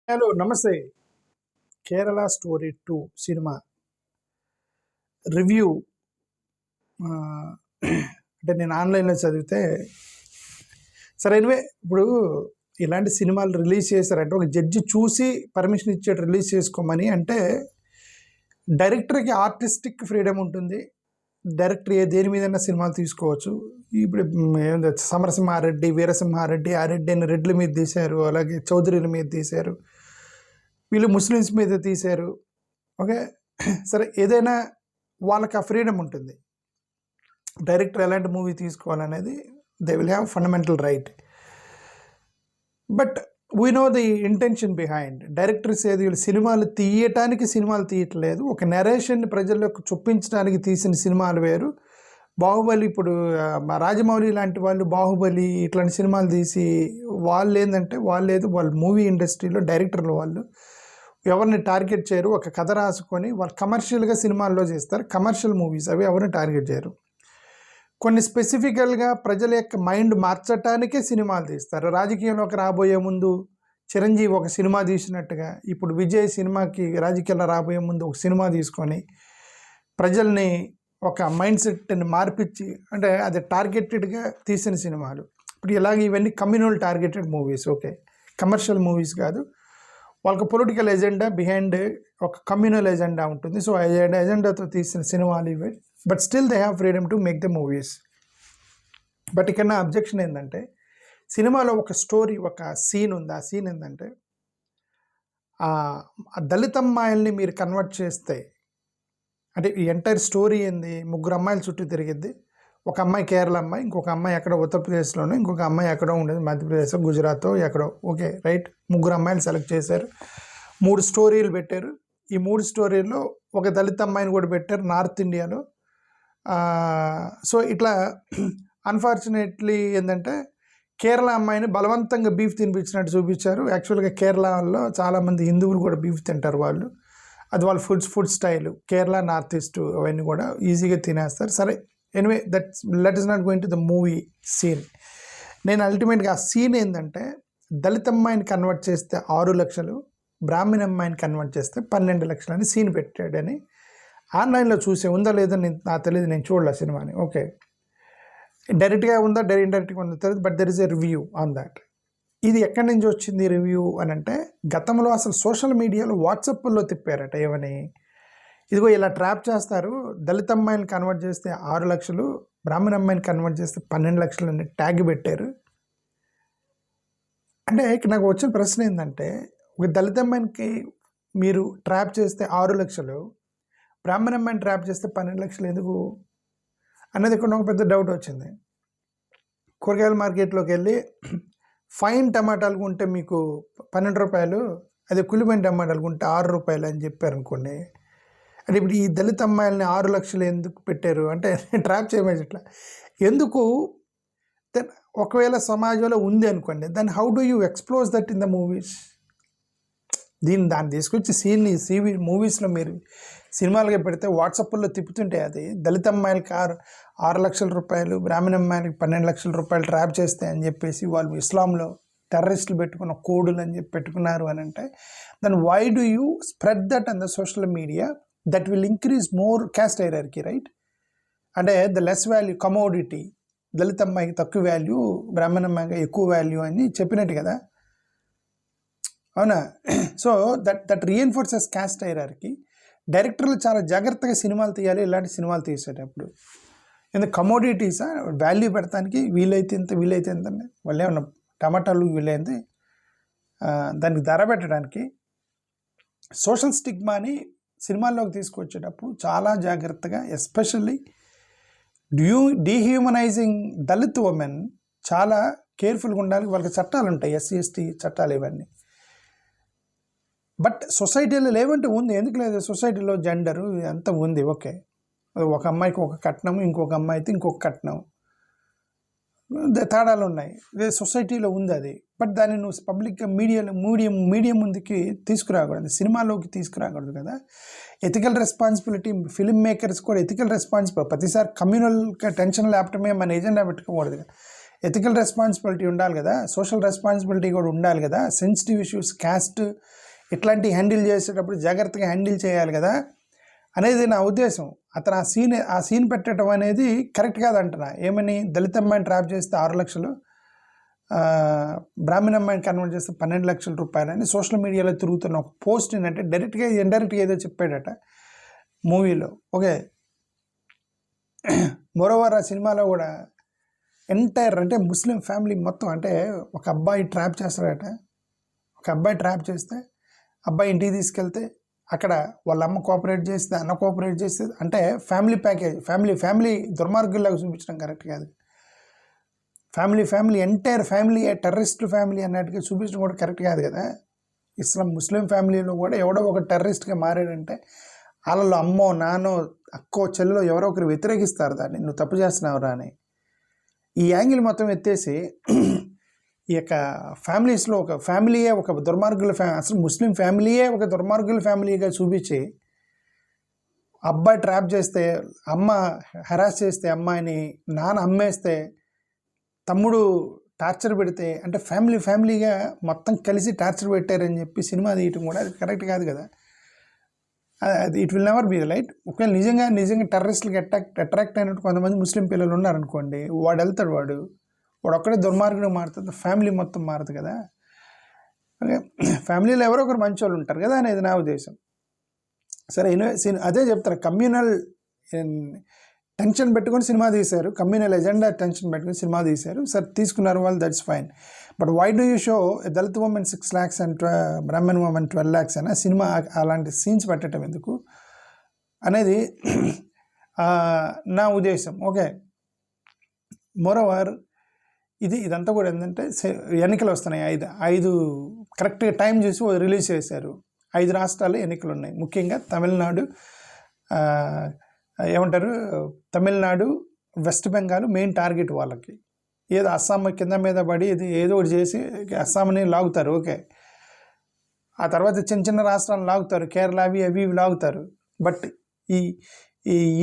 Hello నమస్తే. 'Kerala story 2' cinema review ఆహ్, అంటే నేను ఆన్‌లైన్‌లో చదివితే సరే ఎనివే ఇప్పుడు ఇలాంటి సినిమాలు రిలీజ్ చేశారంటే ఒక జడ్జి చూసి పర్మిషన్ ఇచ్చాడు రిలీజ్ చేసుకోమని. అంటే డైరెక్టర్‌కి ఆర్టిస్టిక్ ఫ్రీడమ్ ఉంటుంది. డైరెక్టర్ దేని మీదైనా సినిమాలు తీసుకోవచ్చు. ఇప్పుడు ఏంది 'సమరసింహారెడ్డి', 'వీరసింహారెడ్డి', ఆ రెడ్డి అని రెడ్ల మీద తీశారు. అలాగే చౌదరీల మీద తీశారు. వీళ్ళు ముస్లిమ్స్ మీద తీశారు. ఓకే. సరే ఏదైనా వాళ్ళకి ఆ ఫ్రీడమ్ ఉంటుంది. డైరెక్టర్ ఎలాంటి మూవీ తీసుకోవాలనేది they will have fundamental right. But we know the intention behind. Directors ఏది వీళ్ళు సినిమాలు తీయటానికి సినిమాలు తీయట్లేదు. ఒక నెరేషన్ని ప్రజల్లోకి చొప్పించడానికి తీసిన సినిమాలు వేరు. 'బాహుబలి' ఇప్పుడు మా రాజమౌళి లాంటి వాళ్ళు 'బాహుబలి' ఇట్లాంటి సినిమాలు తీసి వాళ్ళు మూవీ ఇండస్ట్రీలో డైరెక్టర్లు వాళ్ళు ఎవరిని టార్గెట్ చేయరు. ఒక కథ రాసుకొని వాళ్ళు కమర్షియల్గా సినిమాల్లో చేస్తారు. కమర్షియల్ మూవీస్ అవి ఎవరిని టార్గెట్ చేయరు. కొన్ని స్పెసిఫికల్గా ప్రజల యొక్క మైండ్ మార్చటానికే సినిమాలు తీస్తారు. రాజకీయంలోకి రాబోయే ముందు చిరంజీవి ఒక సినిమా తీసినట్టుగా ఇప్పుడు విజయ్ సినిమాకి రాజకీయాల్లో రాబోయే ముందు ఒక సినిమా తీసుకొని ప్రజల్ని ఒక మైండ్ సెట్ని మార్పిచ్చి, అంటే అది టార్గెటెడ్గా తీసిన సినిమాలు. ఇప్పుడు ఇలాగే ఇవన్నీ communal targeted movies. Okay, commercial movies కాదు. వాళ్ళకి పొలిటికల్ ఎజెండా బిహైండ్ ఒక కమ్యూనల్ ఎజెండా ఉంటుంది. సో ఎజెండాతో తీసిన సినిమాలు ఇవే. But still they have freedom to make the movies. But ఇక్కడ నా అబ్జెక్షన్ ఏంటంటే సినిమాలో ఒక స్టోరీ, ఒక సీన్ ఉంది. ఆ సీన్ ఏంటంటే ఆ దళిత అమ్మాయిల్ని మీరు కన్వర్ట్ చేస్తే, అంటే ఈ ఎంటైర్ స్టోరీ ఏంది, ముగ్గురు అమ్మాయిల చుట్టూ తిరిగిద్ది. ఒక అమ్మాయి కేరళ అమ్మాయి, ఇంకొక అమ్మాయి ఎక్కడో ఉత్తరప్రదేశ్లోనే, ఇంకొక అమ్మాయి ఎక్కడో ఉండేది మధ్యప్రదేశ్, గుజరాత్ ఎక్కడో. ఓకే రైట్, ముగ్గురు అమ్మాయిలు సెలెక్ట్ చేశారు. 3 స్టోరీలు పెట్టారు. ఈ 3 స్టోరీల్లో ఒక దళిత అమ్మాయిని కూడా పెట్టారు నార్త్ ఇండియాలో. సో ఇట్లా అన్ఫార్చునేట్లీ ఏంటంటే కేరళ అమ్మాయిని బలవంతంగా బీఫ్ తినిపించినట్టు చూపించారు. యాక్చువల్గా కేరళలో చాలామంది హిందువులు కూడా బీఫ్ తింటారు. అది వాళ్ళ food style. Kerala, north east అవన్నీ కూడా ఈజీగా తినేస్తారు. సరే anyway let is not going to the movie scene. నేను అల్టిమేట్గా ఆ సీన్ ఏంటంటే దళిత అమ్మాయిని కన్వర్ట్ చేస్తే 6 లక్షలు, బ్రాహ్మణ అమ్మాయిని కన్వర్ట్ చేస్తే 12 లక్షలు అని సీన్ పెట్టాడని ఆన్లైన్లో చూసే. ఉందా లేదా నాకు తెలియదు, నేను చూడలే సినిమాని. ఓకే, డైరెక్ట్గా ఉందా ఇండైరెక్ట్గా ఉందా తెలియదు. But there is a review on that. ఇది ఎక్కడి నుంచి వచ్చింది రివ్యూ అని అంటే, గతంలో అసలు సోషల్ మీడియాలో వాట్సాప్లో తిప్పారట ఏమని, ఇదిగో ఇలా ట్రాప్ చేస్తారు, దళిత అమ్మాయిని కన్వర్ట్ చేస్తే 6 లక్షలు, బ్రాహ్మణ అమ్మాయిని కన్వర్ట్ చేస్తే 12 లక్షలు అని ట్యాగ్ పెట్టారు. అంటే ఇక్కడ నాకు వచ్చిన ప్రశ్న ఏంటంటే, ఒక దళిత అమ్మాయికి మీరు ట్రాప్ చేస్తే 6 లక్షలు, బ్రాహ్మణ అమ్మాయిని ట్రాప్ చేస్తే 12 లక్షలు ఎందుకు అన్నది ఇక్కడ ఒక పెద్ద డౌట్ వచ్చింది. కూరగాయల మార్కెట్లోకి వెళ్ళి ఫైన్ టమాటాలు కొంటే మీకు 12 రూపాయలు, అదే కులిపోయిన టమాటాలు కొంటే 6 రూపాయలు అని చెప్పారు అనుకోండి. అంటే ఇప్పుడు ఈ దళిత అమ్మాయిలని 6 లక్షలు ఎందుకు పెట్టారు అంటే ట్రాప్ చేయమని ఇట్లా ఎందుకు? దెన్ ఒకవేళ సమాజంలో ఉంది అనుకోండి, then how do you expose that in the movies? దాన్ని తీసుకొచ్చి సీవీ మూవీస్లో మీరు సినిమాలుగా పెడితే వాట్సాప్లో తిప్పుతుంటే అది దళిత అమ్మాయిలకి 6 లక్షల రూపాయలు, బ్రాహ్మణ అమ్మాయిలకి 12 లక్షల రూపాయలు ట్రాప్ చేస్తే అని చెప్పేసి వాళ్ళు ఇస్లాంలో టెర్రరిస్టులు పెట్టుకున్న కోడులు అని చెప్పి పెట్టుకున్నారు అని అంటే, then why do you spread that on the social media? That will increase more caste hierarchy, right? అంటే the less value commodity, Dalit అమ్మాయికి తక్కువ వాల్యూ, బ్రాహ్మణ అమ్మాయికి ఎక్కువ వాల్యూ అని చెప్పినట్టు కదా, అవునా? So that reinforces caste hierarchy. డైరెక్టర్లు చాలా జాగ్రత్తగా సినిమాలు తీయాలి ఇలాంటి సినిమాలు తీసేటప్పుడు. ఎందుకు కమోడిటీసా వాల్యూ పెడతానికి, వీలైతే ఎంత వాళ్ళు ఏమన్నా టమాటాలు వీలైతే దానికి ధర పెట్టడానికి. సోషల్ స్టిగ్మాని సినిమాల్లోకి తీసుకొచ్చేటప్పుడు చాలా జాగ్రత్తగా, ఎస్పెషల్లీ డీహ్యూమనైజింగ్ దళిత్ ఉమెన్ చాలా కేర్ఫుల్గా ఉండాలి. వాళ్ళకి చట్టాలు ఉంటాయి, ఎస్సీ ఎస్టీ చట్టాలు ఇవన్నీ. బట్ సొసైటీలో లేవంటే ఉంది, ఎందుకు లేదు? సొసైటీలో జెండరు అంతా ఉంది. ఓకే, ఒక అమ్మాయికి ఒక కట్నం, ఇంకొక అమ్మాయి అయితే ఇంకొక కట్నం, తేడాలు ఉన్నాయి. సొసైటీలో ఉంది అది. బట్ దాన్ని నువ్వు పబ్లిక్గా మీడియం ముందుకి తీసుకురాకూడదు, సినిమాలోకి తీసుకురాకూడదు కదా. ఎథికల్ రెస్పాన్సిబిలిటీ, ఫిల్మ్ మేకర్స్ కూడా ఎథికల్ రెస్పాన్సిబిలిటీ. ప్రతిసారి కమ్యూనల్గా టెన్షన్ లేపటమే మన ఎజెండా పెట్టుకోకూడదు. ఎథికల్ రెస్పాన్సిబిలిటీ ఉండాలి కదా, సోషల్ రెస్పాన్సిబిలిటీ కూడా ఉండాలి కదా, సెన్సిటివ్ ఇష్యూస్ క్యాస్ట్ ఇట్లాంటివి హ్యాండిల్ చేసేటప్పుడు జాగ్రత్తగా హ్యాండిల్ చేయాలి కదా అనేది నా ఉద్దేశం. అతను ఆ సీన్ పెట్టడం అనేది కరెక్ట్ కాదంటున్నా. ఏమని, దళిత అమ్మాయిని ట్రాప్ చేస్తే 6 లక్షలు, బ్రాహ్మణ అమ్మాయిని కన్వర్ట్ చేస్తే 12 లక్షల రూపాయలని సోషల్ మీడియాలో తిరుగుతున్న ఒక పోస్ట్ ఏంటంటే డైరెక్ట్గా ఇండైరెక్ట్గా ఏదో చెప్పాడట మూవీలో. ఓకే, మరోవర్ ఆ సినిమాలో కూడా ఎంటైర్ అంటే ముస్లిం ఫ్యామిలీ మొత్తం, అంటే ఒక అబ్బాయి ట్రాప్ చేస్తాడట. ఒక అబ్బాయి ట్రాప్ చేస్తే అబ్బాయి ఇంటికి తీసుకెళ్తే అక్కడ వాళ్ళ అమ్మ కోఆపరేట్ చేస్తే, అన్న కోఆపరేట్ చేస్తే, అంటే ఫ్యామిలీ ప్యాకేజ్, ఫ్యామిలీ దుర్మార్గుల్లాగా చూపించడం కరెక్ట్ కాదు. Family entire family terrorist family అన్నట్టుగా చూపించడం కూడా కరెక్ట్ కాదు కదా. ముస్లిం ఫ్యామిలీలో కూడా ఎవడో ఒక టెర్రరిస్ట్గా మారాడంటే వాళ్ళలో అమ్మో నాన్నో అక్కో చెల్లో ఎవరో ఒకరు వ్యతిరేకిస్తారు దాన్ని, నువ్వు తప్పు చేస్తున్నావురా అని. ఈ యాంగిల్ మొత్తం ఎత్తేసి ఈ యొక్క ఫ్యామిలీస్లో ఒక ఫ్యామిలీయే ఒక దుర్మార్గుల అసలు ముస్లిం ఫ్యామిలీయే ఒక దుర్మార్గుల ఫ్యామిలీగా చూపించి, అబ్బాయి ట్రాప్ చేస్తే, అమ్మ హెరాస్ చేస్తే అమ్మాయిని, నాన్న అమ్మేస్తే, తమ్ముడు టార్చర్ పెడితే, అంటే ఫ్యామిలీగా మొత్తం కలిసి టార్చర్ పెట్టారని చెప్పి సినిమా తీయటం కూడా అది కరెక్ట్ కాదు కదా. అది it will never be right. ఒకవేళ నిజంగా టెర్రరిస్ట్లకి అట్రాక్ట్ అయినట్టు కొంతమంది ముస్లిం పిల్లలు ఉన్నారనుకోండి, వాడు వెళ్తాడు, వాడు ఒక్కడే దుర్మార్గుడు మారుతుంది, ఫ్యామిలీ మొత్తం మారుతుంది కదా. ఓకే, ఫ్యామిలీలో ఎవరో ఒకరు మంచి వాళ్ళు ఉంటారు కదా అనేది నా ఉద్దేశం. సరే, అదే చెప్తారు, కమ్యూనల్ టెన్షన్ పెట్టుకొని సినిమా తీశారు, కమ్యూనల్ ఎజెండా టెన్షన్ పెట్టుకొని సినిమా తీశారు. సరే, తీసుకున్నారు వాళ్ళు, that's fine. But why do you show Dalit women 6 lakhs and Brahmin women 12 lakhs అనే సినిమా అలాంటి సీన్స్ పెట్టడం ఎందుకు అనేది నా ఉద్దేశం. ఓకే, మోరోవర్ ఇదంతా కూడా ఏంటంటే ఎన్నికలు వస్తున్నాయి, 5 కరెక్ట్గా టైం చూసి రిలీజ్ చేశారు. 5 రాష్ట్రాలు ఎన్నికలు ఉన్నాయి, ముఖ్యంగా Tamil Nadu, Tamil Nadu, west Bengal main target వాళ్ళకి. ఏదో అస్సాం కింద మీద పడి ఏదో ఒకటి చేసి అస్సాంని లాగుతారు. ఓకే, ఆ తర్వాత చిన్న రాష్ట్రాలను లాగుతారు, కేరళ అవి లాగుతారు. బట్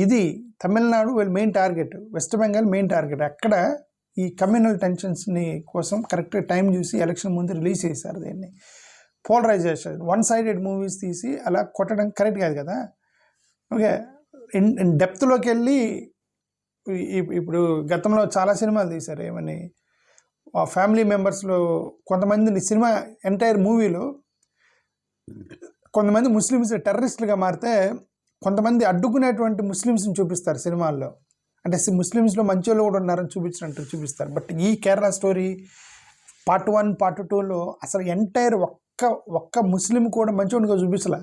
ఇది తమిళనాడు వీళ్ళు main target, west Bengal main target. అక్కడ ఈ కమ్యూనల్ టెన్షన్స్ని కోసం కరెక్ట్గా టైం చూసి ఎలక్షన్ ముందు రిలీజ్ చేశారు. దీన్ని పోలరైజేషన్, 1-sided మూవీస్ తీసి అలా కొట్టడం కరెక్ట్ కాదు కదా. ఓకే, డెప్త్లోకి వెళ్ళి ఇప్పుడు గతంలో చాలా సినిమాలు తీశారు. ఏమని, ఫ్యామిలీ మెంబర్స్లో కొంతమందిని సినిమా ఎంటైర్ మూవీలో కొంతమంది ముస్లిమ్స్ టెర్రరిస్టులుగా మారితే కొంతమంది అడ్డుకునేటువంటి ముస్లిమ్స్ని చూపిస్తారు సినిమాల్లో. అంటే ముస్లిమ్స్లో మంచి వాళ్ళు కూడా ఉన్నారని చూపించినట్టు చూపిస్తారు. బట్ ఈ కేరళ స్టోరీ పార్ట్ 1, పార్ట్ 2లో అసలు ఎంటైర్ ఒక్క ముస్లిం కూడా మంచివాడిగా చూపించలే.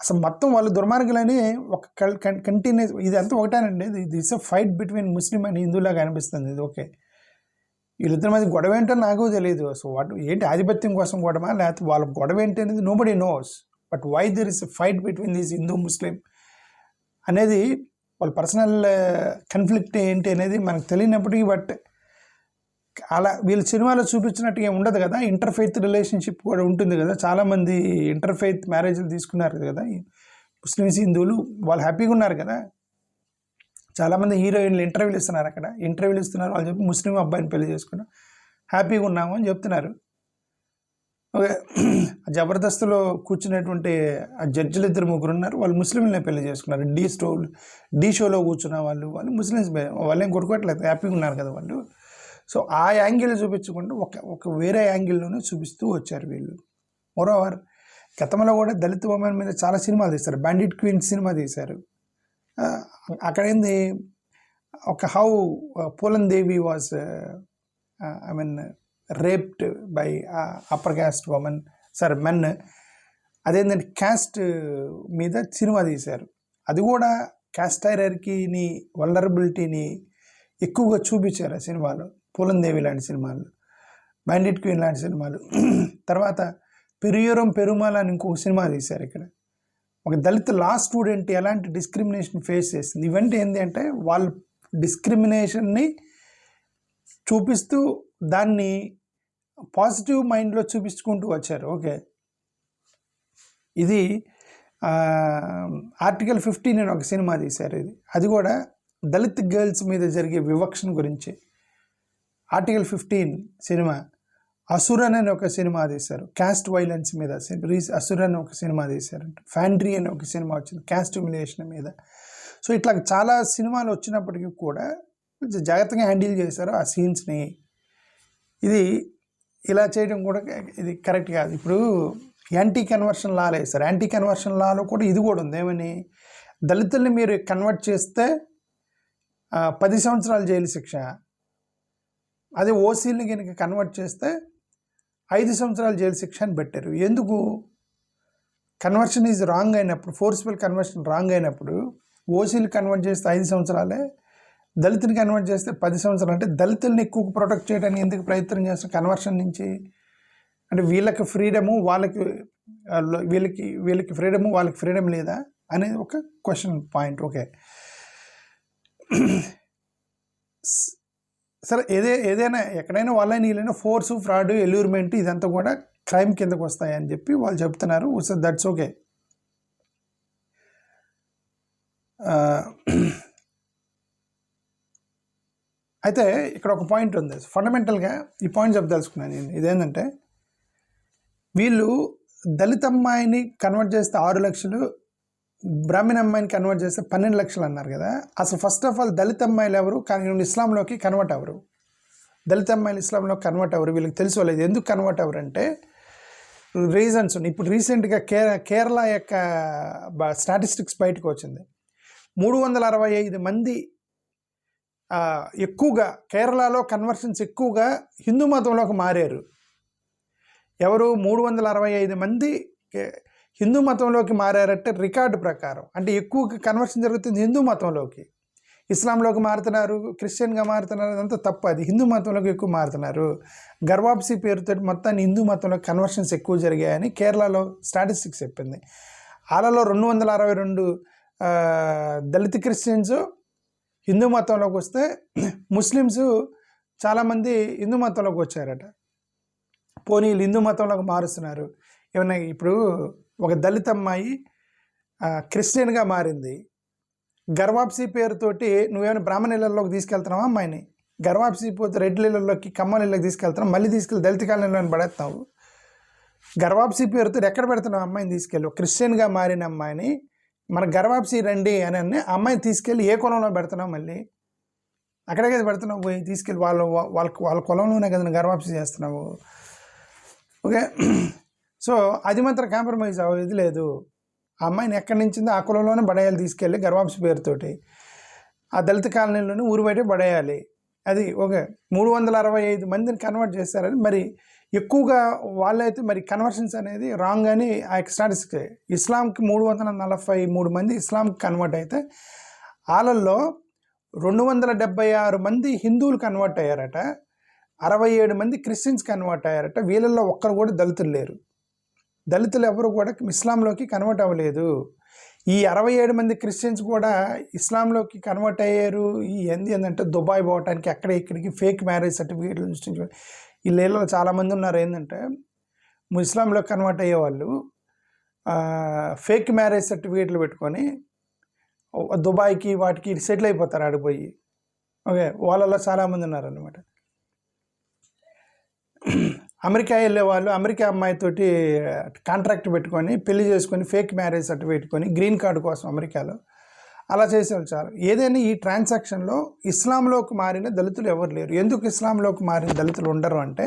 అసలు మొత్తం వాళ్ళు దుర్మార్గులని ఒక కంటిన్యూస్, ఇది అంతా ఒకటేనండి. ఇది is a fight between Muslim and హిందూలాగా అనిపిస్తుంది ఇది. ఓకే, వీళ్ళిద్దరి మధ్య గొడవ ఏంటో నాకు తెలియదు. సో ఏంటి, ఆధిపత్యం కోసం గొడవ, లేకపోతే వాళ్ళ గొడవ ఏంటి అనేది nobody knows. But why there is a fight between this Hindu Muslim అనేది వాళ్ళ పర్సనల్ కన్ఫ్లిక్ట్ ఏంటి అనేది మనకు తెలియనప్పటికీ, బట్ అలా వీళ్ళ సినిమాలో చూపించినట్టుగా ఉండదు కదా. ఇంటర్ఫెయిత్ రిలేషన్షిప్ కూడా ఉంటుంది కదా. చాలామంది ఇంటర్ఫెయిత్ మ్యారేజ్లు తీసుకున్నారు కదా ముస్లిమ్స్, హిందువులు, వాళ్ళు హ్యాపీగా ఉన్నారు కదా. చాలామంది హీరోయిన్లు ఇంటర్వ్యూలు ఇస్తున్నారు, అక్కడ ఇంటర్వ్యూలు ఇస్తున్నారు, వాళ్ళు చెప్పి ముస్లిం అబ్బాయిని పెళ్లి చేసుకున్నాం, హ్యాపీగా ఉన్నాము అని చెప్తున్నారు. ఓకే, జబర్దస్త్లో కూర్చునేటువంటి ఆ జడ్జిలు 2-3 ఉన్నారు, వాళ్ళు ముస్లింలనే పెళ్లి చేసుకున్నారు. డి షోలో కూర్చున్న వాళ్ళు ముస్లిమ్స్, వాళ్ళేం కొట్టుకోవట్లేదు, హ్యాపీగా ఉన్నారు కదా వాళ్ళు. సో ఆ యాంగిల్ చూపించకుండా ఒక వేరే యాంగిల్లోనే చూపిస్తూ వచ్చారు వీళ్ళు. మోరోవర్ గతంలో కూడా దళిత ఉమెన్ మీద చాలా సినిమాలు తీశారు. బ్యాండిట్ క్వీన్ సినిమా తీశారు. అక్కడ ఏంది, ఒక how Phoolan Devi was raped by upper caste women, men. అదేంటంటే క్యాస్ట్ మీద సినిమా తీశారు. అది కూడా క్యాస్ట్ హైరార్కీని, వల్నరబిలిటీని ఎక్కువగా చూపించారు ఆ సినిమాలో. పూలన్ దేవి లాంటి సినిమాలు, బ్యాండిట్ క్వీన్ లాంటి సినిమాలు. తర్వాత పెరియూరం పెరుమాల్ అని ఇంకొక సినిమా తీశారు. ఇక్కడ ఒక దళిత లా స్టూడెంట్ ఎలాంటి డిస్క్రిమినేషన్ ఫేస్ చేస్తుంది. ఇవంటే ఏంటి అంటే వాళ్ళ డిస్క్రిమినేషన్ని చూపిస్తూ దాన్ని పాజిటివ్ మైండ్లో చూపించుకుంటూ వచ్చారు. ఓకే, ఇది ఆర్టికల్ 15 అని ఒక సినిమా తీశారు. అది కూడా దళిత్ గర్ల్స్ మీద జరిగే వివక్షణ గురించి. ఆర్టికల్ 15 సినిమా, అసురన్ అని ఒక సినిమా తీశారు క్యాస్ట్ వైలెన్స్ మీద, అసురన్ ఒక సినిమా తీశారంట. ఫ్యాండ్రీ అని ఒక సినిమా వచ్చింది క్యాస్ట్ హ్యూమిలియేషన్ మీద. సో ఇట్లా చాలా సినిమాలు వచ్చినప్పటికీ కూడా కొంచెం జాగ్రత్తగా హ్యాండిల్ చేశారు ఆ సీన్స్ని. ఇది ఇలా చేయడం కూడా ఇది కరెక్ట్ కాదు. ఇప్పుడు యాంటీ కన్వర్షన్ లాలు వేస్తారు. యాంటీ కన్వర్షన్ లాలో కూడా ఇది కూడా ఉంది, ఏమని, దళితుల్ని మీరు కన్వర్ట్ చేస్తే 10 సంవత్సరాల జైలు శిక్ష, అదే ఓసీలని కనుక కన్వర్ట్ చేస్తే 5 సంవత్సరాల జైలు శిక్ష అని పెట్టారు. ఎందుకు? కన్వర్షన్ ఈజ్ రాంగ్ అయినప్పుడు, ఫోర్స్ఫుల్ కన్వర్షన్ రాంగ్ అయినప్పుడు ఓసీలు కన్వర్ట్ చేస్తే 5 సంవత్సరాలే, దళితుని కన్వర్ట్ చేస్తే 10 సంవత్సరాలు. అంటే దళితుల్ని ఎక్కువ ప్రొటెక్ట్ చేయడానికి ఎందుకు ప్రయత్నం చేస్తారు కన్వర్షన్ నుంచి? అంటే వీళ్ళకి ఫ్రీడము, వీళ్ళకి ఫ్రీడము, వాళ్ళకి ఫ్రీడమ్ లేదా అనేది ఒక క్వశ్చన్ పాయింట్. ఓకే సరే, ఏదైనా ఎక్కడైనా వాళ్ళైనా వీళ్ళైనా ఫోర్సు, ఫ్రాడ్, ఎల్యూర్మెంట్ ఇదంతా కూడా క్రైమ్ కిందకు వస్తాయని చెప్పి వాళ్ళు చెప్తున్నారు. So that's okay. అయితే ఇక్కడ ఒక పాయింట్ ఉంది, ఫండమెంటల్గా ఈ పాయింట్ చెప్పదలుచుకున్నాను నేను. ఇదేంటంటే వీళ్ళు దళిత అమ్మాయిని కన్వర్ట్ చేస్తే 6 లక్షలు, బ్రాహ్మణ అమ్మాయిని కన్వర్ట్ చేస్తే 12 లక్షలు అన్నారు కదా. అసలు ఫస్ట్ ఆఫ్ ఆల్ దళిత అమ్మాయిలు ఎవరు ఇస్లాంలోకి కన్వర్ట్ అవ్వరు. దళిత అమ్మాయిలు ఇస్లాంలోకి కన్వర్ట్ అవ్వరు. వీళ్ళకి తెలుసుకోలేదు ఎందుకు కన్వర్ట్ అవ్వరు అంటే రీజన్స్ ఉన్నాయి. ఇప్పుడు రీసెంట్గా కేరళ యొక్క స్టాటిస్టిక్స్ బయటకు వచ్చింది. 365 మంది ఎక్కువగా కేరళలో కన్వర్షన్స్ ఎక్కువగా హిందూ మతంలోకి మారారు. ఎవరు? 365 మంది హిందూ మతంలోకి మారారంటే రికార్డు ప్రకారం. అంటే ఎక్కువ కన్వర్షన్ జరుగుతుంది హిందూ మతంలోకి. ఇస్లాంలోకి మారుతున్నారు, క్రిస్టియన్గా మారుతున్నారు, అదంతా తప్పు. అది హిందూ మతంలోకి ఎక్కువ మారుతున్నారు. గర్వాప్సీ పేరుతో మొత్తాన్ని హిందూ మతంలో కన్వర్షన్స్ ఎక్కువ జరిగాయని కేరళలో స్టాటిస్టిక్స్ చెప్పింది. వాళ్ళలో 262 దళిత క్రిస్టియన్స్ హిందూ మతంలోకి వస్తే ముస్లిమ్స్ చాలామంది హిందూ మతంలోకి వచ్చారట. పోనీ వీళ్ళు హిందూ మతంలోకి మారుస్తున్నారు. ఏమన్నా ఇప్పుడు ఒక దళిత అమ్మాయి క్రిస్టియన్గా మారింది, గర్వాప్సీ పేరుతోటి నువ్వేమైనా బ్రాహ్మణ ఇళ్ళలోకి తీసుకెళ్తున్నావా అమ్మాయిని? గర్వాప్సీ పోతే రెడ్ల ఇళ్ళలోకి, కమ్మల ఇళ్ళకి తీసుకెళ్తున్నావు, మళ్ళీ తీసుకెళ్ళి దళిత కాలనీలో పడేస్తున్నావు. గర్వాప్సీ పేరుతో ఎక్కడ పెడుతున్నావు అమ్మాయిని తీసుకెళ్ళి? క్రిస్టియన్గా మారిన అమ్మాయిని మన గర్వాప్సీ రండి అని అమ్మాయిని తీసుకెళ్ళి ఏ కులంలో పెడుతున్నావు? మళ్ళీ అక్కడే కదా పెడుతున్నావు, పోయి తీసుకెళ్ళి వాళ్ళ కులంలోనే కదా గర్వాప్సీ చేస్తున్నావు. ఓకే, సో అది మాత్రం కాంప్రమైజ్ అవ్వదు లేదు. ఆ అమ్మాయిని ఎక్కడి నుంచిందో ఆ కులంలోనే పడేయాలి, తీసుకెళ్ళి గర్వాప్సీ పేరుతోటి ఆ దళిత కాలనీలోనే ఊరు బయట పడేయాలి. అది ఓకే. 365 మందిని కన్వర్ట్ చేస్తారని మరి ఎక్కువగా వాళ్ళైతే మరి కన్వర్షన్స్ అనేది రాంగ్ అని ఆ స్టాటిస్టిక్స్. ఇస్లాంకి 343 మంది ఇస్లాంకి కన్వర్ట్ అయితే వాళ్ళల్లో 276 మంది హిందువులు కన్వర్ట్ అయ్యారట, 67 మంది క్రిస్టియన్స్ కన్వర్ట్ అయ్యారట. వీళ్ళల్లో ఒక్కరు కూడా దళితులు లేరు. దళితులు ఎవరు కూడా ఇస్లాంలోకి కన్వర్ట్ అవ్వలేదు. ఈ 67 మంది క్రిస్టియన్స్ కూడా ఇస్లాంలోకి కన్వర్ట్ అయ్యారు. ఈ ఏంటంటే దుబాయ్ పోవటానికి అక్కడ ఇక్కడికి ఫేక్ మ్యారేజ్ సర్టిఫికేట్లు సృష్టించు. వీళ్ళలో చాలామంది ఉన్నారు ఏంటంటే ఇస్లాంలోకి కన్వర్ట్ అయ్యేవాళ్ళు ఫేక్ మ్యారేజ్ సర్టిఫికేట్లు పెట్టుకొని దుబాయ్కి వాటికి సెటిల్ అయిపోతారు ఆడిపోయి. ఓకే, వాళ్ళలో చాలామంది ఉన్నారనమాట. అమెరికా వెళ్ళే వాళ్ళు అమెరికా అమ్మాయితోటి కాంట్రాక్ట్ పెట్టుకొని పెళ్లి చేసుకొని ఫేక్ మ్యారేజ్ సర్టిఫికేట్ పెట్టుకొని గ్రీన్ కార్డు కోసం అమెరికాలో అలా చేసేవాళ్ళు చాలు. ఏదైనా ఈ ట్రాన్సాక్షన్లో ఇస్లాంలోకి మారిన దళితులు ఎవరు లేరు. ఎందుకు ఇస్లాంలోకి మారిన దళితులు ఉండరు అంటే,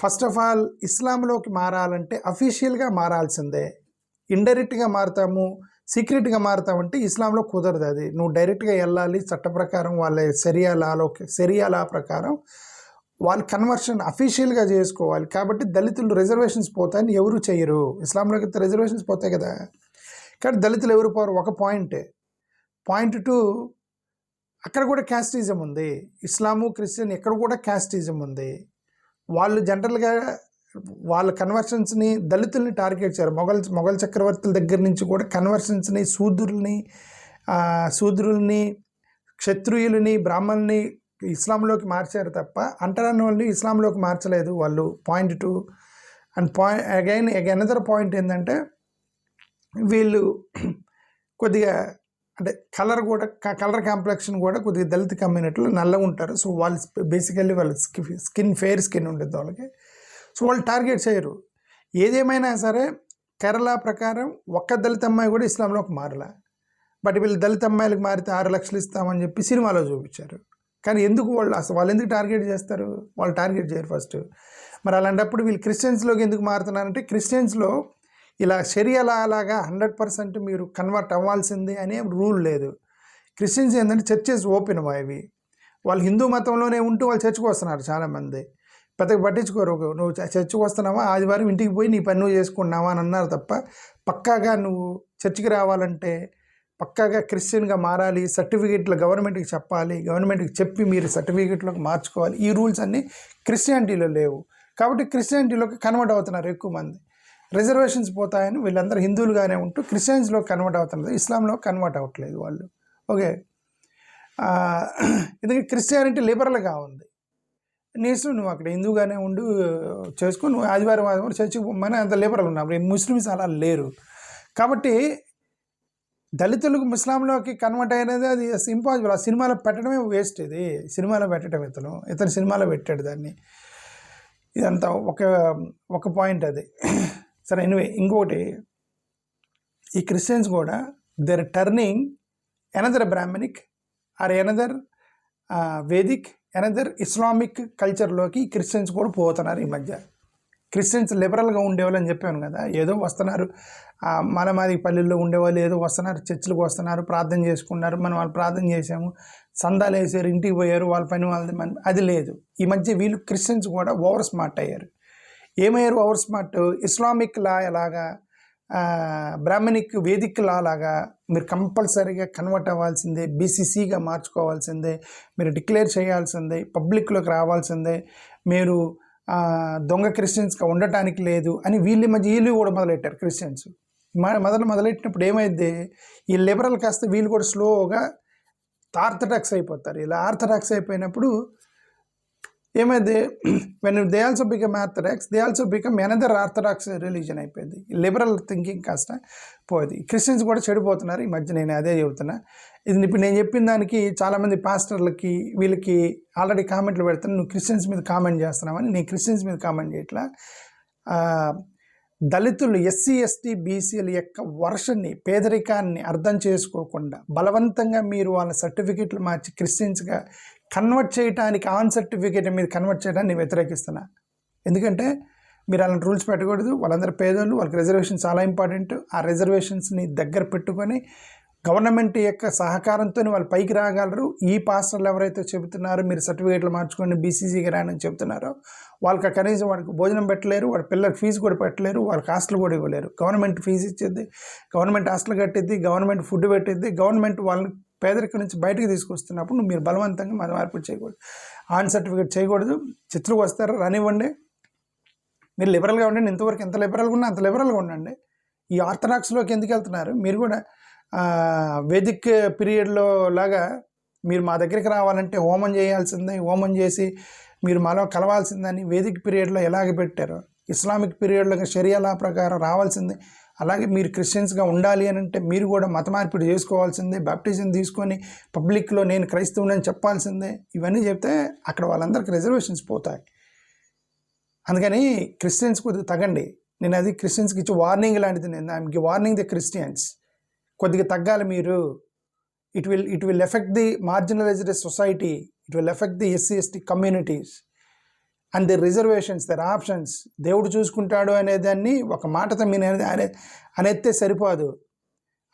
ఫస్ట్ ఆఫ్ ఆల్ ఇస్లాంలోకి మారాలంటే అఫీషియల్గా మారాల్సిందే. ఇండైరెక్ట్గా మారుతాము, సీక్రెట్గా మారుతామంటే ఇస్లాంలో కుదరదు. అది నువ్వు డైరెక్ట్గా వెళ్ళాలి, చట్ట ప్రకారం వాళ్ళ శరియా లా ప్రకారం వాళ్ళు కన్వర్షన్ అఫీషియల్గా చేసుకోవాలి. కాబట్టి దళితులు రిజర్వేషన్స్ పోతాయని ఎవరు చేయరు. ఇస్లాంలోకి రిజర్వేషన్స్ పోతాయి కదా, కాబట్టి దళితులు ఎవరు పోరు. ఒక పాయింట్ 2, అక్కడ కూడా క్యాస్టిజం ఉంది. ఇస్లాము క్రిస్టియన్ ఎక్కడ కూడా క్యాస్టిజం ఉంది. వాళ్ళు జనరల్గా వాళ్ళ కన్వర్షన్స్ని దళితుల్ని టార్గెట్ చేయరు. మొఘల్ చక్రవర్తుల దగ్గర నుంచి కూడా కన్వర్షన్స్ని శూద్రుల్ని క్షత్రియులని బ్రాహ్మణుల్ని ఇస్లాంలోకి మార్చారు తప్ప అంటరాని వాళ్ళని ఇస్లాంలోకి మార్చలేదు వాళ్ళు. Point 2 and again another point ఏంటంటే వీళ్ళు కొద్దిగా అంటే కలర్ కూడా కలర్ కాంప్లెక్షన్ కూడా కొద్దిగా దళిత కమ్యూనిటీలో నల్లగా ఉంటారు. సో వాళ్ళు బేసికల్లీ వాళ్ళ ఫెయిర్ స్కిన్ ఉంటుంది వాళ్ళకి. సో వాళ్ళు టార్గెట్ చేయరు. ఏదేమైనా సరే కేరళ ప్రకారం ఒక్క దళిత అమ్మాయి కూడా ఇస్లాంలోకి మారలా. బట్ వీళ్ళు దళిత అమ్మాయిలకు మారితే 6 లక్షలు ఇస్తామని చెప్పి సినిమాలో చూపించారు. కానీ ఎందుకు వాళ్ళు ఎందుకు టార్గెట్ చేస్తారు? వాళ్ళు టార్గెట్ చేయరు ఫస్ట్. మరి అలాంటప్పుడు వీళ్ళు క్రిస్టియన్స్లోకి ఎందుకు మారుతున్నారంటే క్రిస్టియన్స్లో ఇలా షరియా లాగా 100% మీరు కన్వర్ట్ అవ్వాల్సిందే అనే రూల్ లేదు. క్రిస్టియన్స్ ఏంటంటే చర్చెస్ ఓపెన్ అవి. వాళ్ళు హిందూ మతంలోనే ఉంటూ వాళ్ళు చర్చకు వస్తున్నారు చాలామంది. పెద్దగా పట్టించుకోరు. నువ్వు చర్చకు వస్తున్నావా, ఆదివారం ఇంటికి పోయి నీ పని నువ్వు చేసుకున్నావా అని అన్నారు తప్ప పక్కాగా నువ్వు చర్చికి రావాలంటే పక్కాగా క్రిస్టియన్గా మారాలి, సర్టిఫికేట్లు గవర్నమెంట్కి చెప్పాలి, గవర్నమెంట్కి చెప్పి మీరు సర్టిఫికేట్లోకి మార్చుకోవాలి. ఈ రూల్స్ అన్నీ క్రిస్టియానిటీలో లేవు. కాబట్టి క్రిస్టియానిటీలోకి కన్వర్ట్ అవుతున్నారు ఎక్కువ మంది. రిజర్వేషన్స్ పోతాయని వీళ్ళందరూ హిందువులుగానే ఉంటూ క్రిస్టియన్స్లో కన్వర్ట్ అవుతున్నారు, ఇస్లాంలో కన్వర్ట్ అవ్వట్లేదు వాళ్ళు. ఓకే, ఎందుకంటే క్రిస్టియానిటీ లిబరల్గా ఉంది. నీ ఇష్టం, నువ్వు అక్కడ హిందూగానే ఉండు చేసుకుని నువ్వు ఆదివారం చర్చికి పోమని అంత లిబరల్ ఉన్నావు. ముస్లిమ్స్ అలా లేరు. కాబట్టి దళితులకు ముస్లాంలోకి కన్వర్ట్ అయినది అది ఇంపాసిబుల్. ఆ సినిమాలో పెట్టడమే వేస్ట్. ఇది సినిమాలో పెట్టడం ఇతను సినిమాలో పెట్టాడు దాన్ని. ఇదంతా ఒక పాయింట్ అది. సరే, ఎనివే, ఇంకొకటి, ఈ క్రిస్టియన్స్ కూడా they're turning another Brahmanic or another Vedic another Islamic కల్చర్లోకి క్రిస్టియన్స్ కూడా పోతున్నారు ఈ మధ్య. క్రిస్టియన్స్ లిబరల్గా ఉండేవాళ్ళు అని చెప్పాను కదా, ఏదో వస్తున్నారు. మాది పల్లెల్లో ఉండేవాళ్ళు ఏదో వస్తున్నారు, చర్చిలకు వస్తున్నారు, ప్రార్థన చేసుకున్నారు, మనం వాళ్ళు ప్రార్థన చేసాము, సందాలు వేసారు, ఇంటికి పోయారు, వాళ్ళ పని వాళ్ళది అది లేదు. ఈ మధ్య వీళ్ళు క్రిస్టియన్స్ కూడా ఓవర్ స్మార్ట్ అయ్యారు. ఏమయ్యారు ఓవర్ స్మార్ట్? ఇస్లామిక్ లా ఎలాగా, బ్రాహ్మణిక్ వేదిక్ లా లాగా మీరు కంపల్సరీగా కన్వర్ట్ అవ్వాల్సిందే, బీసీసీగా మార్చుకోవాల్సిందే, మీరు డిక్లేర్ చేయాల్సిందే, పబ్లిక్లోకి రావాల్సిందే, మీరు దొంగ క్రిస్టియన్స్గా ఉండటానికి లేదు అని వీళ్ళు కూడా మొదలెట్టారు. క్రిస్టియన్స్ మొదలెట్టినప్పుడు ఏమైంది, ఈ లిబరల్ కాస్త వీళ్ళు కూడా స్లోగా ఆర్థడాక్స్ అయిపోతారు. ఇలా ఆర్థడాక్స్ అయిపోయినప్పుడు ఏమైంది, when they also become orthodox, they also become another orthodox religion అయిపోయింది. లిబరల్ థింకింగ్ కాస్త పోయింది. క్రిస్టియన్స్ కూడా చెడిపోతున్నారు ఈ మధ్య. నేను అదే చెబుతున్నా. ఇది ఇప్పుడు నేను చెప్పిన దానికి చాలామంది పాస్టర్లకి వీళ్ళకి ఆల్రెడీ కామెంట్లు పెడతాను, నువ్వు క్రిస్టియన్స్ మీద కామెంట్ చేస్తున్నావని. నేను క్రిస్టియన్స్ మీద కామెంట్ చేయట్లా. దళితులు, ఎస్సీ ఎస్టీ బీసీల యొక్క వర్షన్ని, పేదరికాన్ని అర్థం చేసుకోకుండా బలవంతంగా మీరు వాళ్ళ సర్టిఫికెట్లు మార్చి క్రిస్టియన్స్గా కన్వర్ట్ చేయడానికి, ఆన్ సర్టిఫికేట్ మీద కన్వర్ట్ చేయడానికి నేను వ్యతిరేకిస్తున్నా. ఎందుకంటే మీరు అలాంటి రూల్స్ పెట్టకూడదు. వాళ్ళందరూ పేదోళ్ళు, వాళ్ళకి రిజర్వేషన్ చాలా ఇంపార్టెంట్. ఆ రిజర్వేషన్స్ని దగ్గర పెట్టుకొని గవర్నమెంట్ యొక్క సహకారంతో వాళ్ళు పైకి రాగలరు. ఈ పాస్టర్లు ఎవరైతే చెబుతున్నారో మీరు సర్టిఫికేట్లు మార్చుకొని బీసీసీకి రాని చెబుతున్నారో వాళ్ళకి కనీసం వాడికి భోజనం పెట్టలేరు, వాడి పిల్లలకి ఫీజు కూడా పెట్టలేరు, వాళ్ళకి హాస్టల్ కూడా ఇవ్వలేరు. గవర్నమెంట్ ఫీజు ఇచ్చేది, గవర్నమెంట్ హాస్టల్ కట్టిద్ది, గవర్నమెంట్ ఫుడ్ పెట్టిద్ది, గవర్నమెంట్ వాళ్ళని పేదరికం నుంచి బయటకు తీసుకొస్తున్నప్పుడు మీరు బలవంతంగా మత మార్పిడి చేయకూడదు, ఆన్ సర్టిఫికేట్ చేయకూడదు. చిత్రకు వస్తారు, రానివ్వండి. మీరు లిబరల్గా ఉండండి, ఇంతవరకు ఎంత లిబరల్గా ఉన్నా అంత లిబరల్గా ఉండండి. ఈ ఆర్థడాక్స్లోకి ఎందుకు వెళ్తున్నారు? మీరు కూడా వేదిక్ పీరియడ్లో లాగా మీరు మా దగ్గరికి రావాలంటే హోమం చేయాల్సిందే, హోమం చేసి మీరు మాలో కలవాల్సిందని వేదిక్ పీరియడ్లో ఎలాగ పెట్టారో ఇస్లామిక్ పీరియడ్లో షరియా లా ప్రకారం రావాల్సిందే. అలాగే మీరు క్రిస్టియన్స్గా ఉండాలి అని అంటే మీరు కూడా మత మార్పిడి చేసుకోవాల్సిందే, బాప్టిజం తీసుకొని పబ్లిక్లో నేను క్రైస్తవుని చెప్పాల్సిందే. ఇవన్నీ చెప్తే అక్కడ వాళ్ళందరికీ రిజర్వేషన్స్ పోతాయి. అందుకని క్రిస్టియన్స్ కొద్దిగా తగ్గండి. నేను అది క్రిస్టియన్స్కి ఇచ్చే వార్నింగ్ లాంటిది. నేను ఐఎమ్ వార్నింగ్ ది క్రిస్టియన్స్, కొద్దిగా తగ్గాలి మీరు. It will effect the marginalised society, it will effect the SC ST communities and the reservations, their options. దేవుడు చూసుకుంటాడు అనేదాన్ని ఒక మాటతో మీరు అనేస్తే సరిపోదు.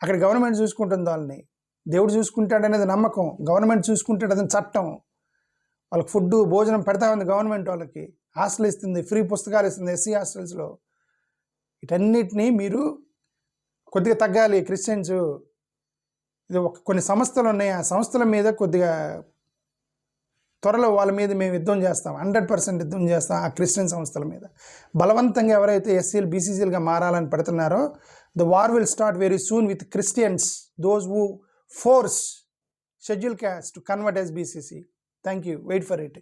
అక్కడ గవర్నమెంట్ చూసుకుంటుంది వాళ్ళని. దేవుడు చూసుకుంటాడు అనేది నమ్మకం, గవర్నమెంట్ చూసుకుంటాడు అదని చట్టం. వాళ్ళకి ఫుడ్ భోజనం పెడతా ఉంది గవర్నమెంట్, వాళ్ళకి హాస్టల్ ఇస్తుంది, ఫ్రీ పుస్తకాలు ఇస్తుంది ఎస్సీ హాస్టల్స్లో. వీటన్నిటినీ మీరు కొద్దిగా తగ్గాలి క్రిస్టియన్స్. ఇది కొన్ని సంస్థలు ఉన్నాయి, ఆ సంస్థల మీద కొద్దిగా త్వరలో వాళ్ళ మీద మేము యుద్ధం చేస్తాం, 100% యుద్ధం చేస్తాం. ఆ క్రిస్టియన్ సంస్థల మీద బలవంతంగా ఎవరైతే ఎస్సీలు బీసీసీలుగా మారాలని పెడుతున్నారో, the war will start very soon with Christians, those who force scheduled caste to convert as BCC. Thank you. Wait for it.